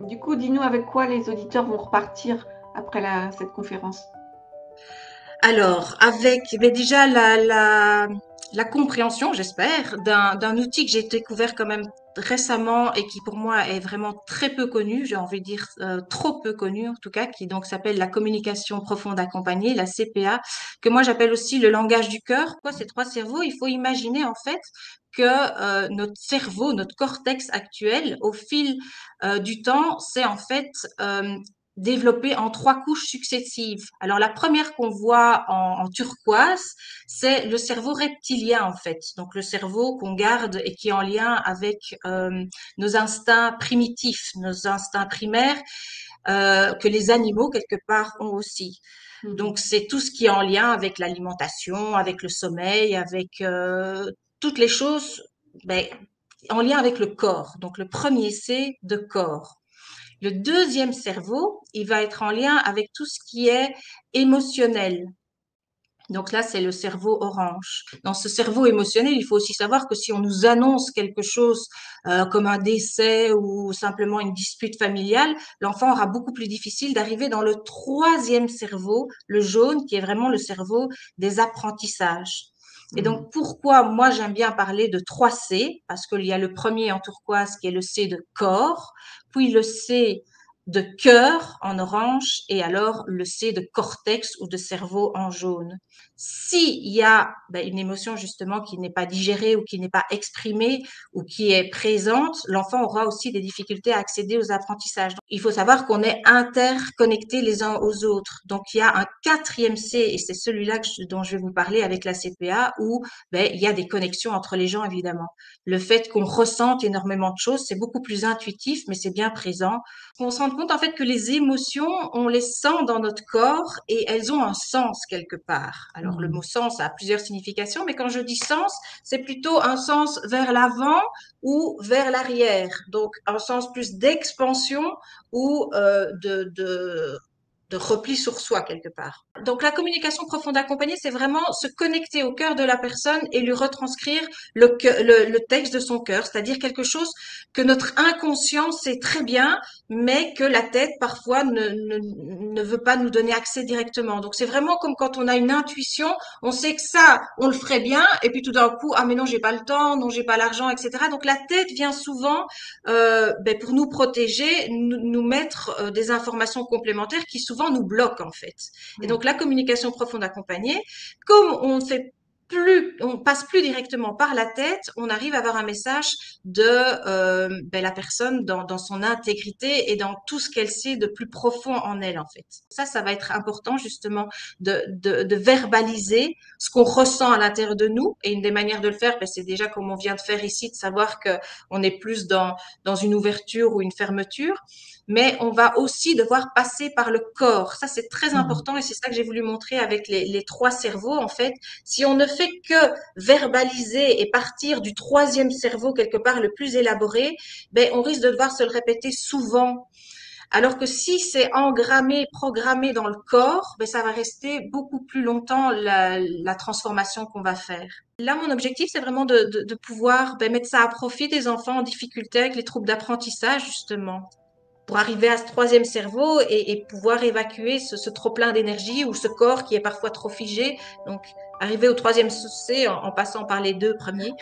Du coup, dis-nous avec quoi les auditeurs vont repartir après cette conférence. Alors, avec déjà la compréhension, j'espère, d'un outil que j'ai découvert quand même récemment et qui pour moi est vraiment très peu connu, j'ai envie de dire trop peu connu en tout cas, qui donc s'appelle la communication profonde accompagnée, la CPA, que moi j'appelle aussi le langage du cœur. Quoi, ces trois cerveaux, il faut imaginer en fait que notre cerveau, notre cortex actuel, au fil du temps, c'est en fait développé en trois couches successives. Alors la première qu'on voit en turquoise, c'est le cerveau reptilien en fait. Donc le cerveau qu'on garde et qui est en lien avec nos instincts primitifs, nos instincts primaires que les animaux quelque part ont aussi. Mhm. Donc c'est tout ce qui est en lien avec l'alimentation, avec le sommeil, avec toutes les choses ben, en lien avec le corps. Donc le premier c'est de corps. Le deuxième cerveau, il va être en lien avec tout ce qui est émotionnel. Donc là, c'est le cerveau orange. Dans ce cerveau émotionnel, il faut aussi savoir que si on nous annonce quelque chose comme un décès ou simplement une dispute familiale, l'enfant aura beaucoup plus difficile d'arriver dans le troisième cerveau, le jaune, qui est vraiment le cerveau des apprentissages. Et Mhm. donc, pourquoi moi j'aime bien parler de 3 C? Parce qu'il y a le premier en turquoise qui est le C de corps, puis le C de cœur en orange et alors le C de cortex ou de cerveau en jaune. S'il y a une émotion justement qui n'est pas digérée ou qui n'est pas exprimée ou qui est présente, l'enfant aura aussi des difficultés à accéder aux apprentissages. Donc, il faut savoir qu'on est interconnectés les uns aux autres. Donc il y a un quatrième C et c'est celui-là dont je vais vous parler avec la CPA où il y a des connexions entre les gens évidemment. Le fait qu'on ressente énormément de choses, c'est beaucoup plus intuitif mais c'est bien présent. On se rend compte en fait que les émotions, on les sent dans notre corps et elles ont un sens quelque part. Alors le mot Mhm. sens a plusieurs significations, mais quand je dis sens, c'est plutôt un sens vers l'avant ou vers l'arrière. Donc un sens plus d'expansion ou de repli sur soi quelque part. Donc la communication profonde accompagnée, c'est vraiment se connecter au cœur de la personne et lui retranscrire le texte de son cœur, c'est-à-dire quelque chose que notre inconscient sait très bien, mais que la tête parfois ne veut pas nous donner accès directement. Donc c'est vraiment comme quand on a une intuition, on sait que ça, on le ferait bien, et puis tout d'un coup, ah mais non, j'ai pas le temps, non, j'ai pas l'argent, etc. Donc la tête vient souvent pour nous protéger, nous mettre des informations complémentaires qui souvent nous bloquent en fait. Et Ouais. donc la communication profonde accompagnée, comme on passe plus directement par la tête, on arrive à avoir un message de la personne dans son intégrité et dans tout ce qu'elle sait de plus profond en elle en fait. Ça va être important justement de verbaliser ce qu'on ressent à l'intérieur de nous. Et une des manières de le faire, c'est déjà comme on vient de faire ici, de savoir que on est plus dans une ouverture ou une fermeture, mais on va aussi devoir passer par le corps. Ça, c'est très Mhm. important et c'est ça que j'ai voulu montrer avec les trois cerveaux. En fait, si on ne fait que verbaliser et partir du troisième cerveau quelque part le plus élaboré, on risque de devoir se le répéter souvent. Alors que si c'est engrammé, programmé dans le corps, ça va rester beaucoup plus longtemps la transformation qu'on va faire. Là, mon objectif, c'est vraiment de pouvoir mettre ça à profit des enfants en difficulté avec les troubles d'apprentissage, justement, pour arriver à ce troisième cerveau et pouvoir évacuer ce trop-plein d'énergie ou ce corps qui est parfois trop figé. Donc, arriver au troisième C en passant par les deux premiers.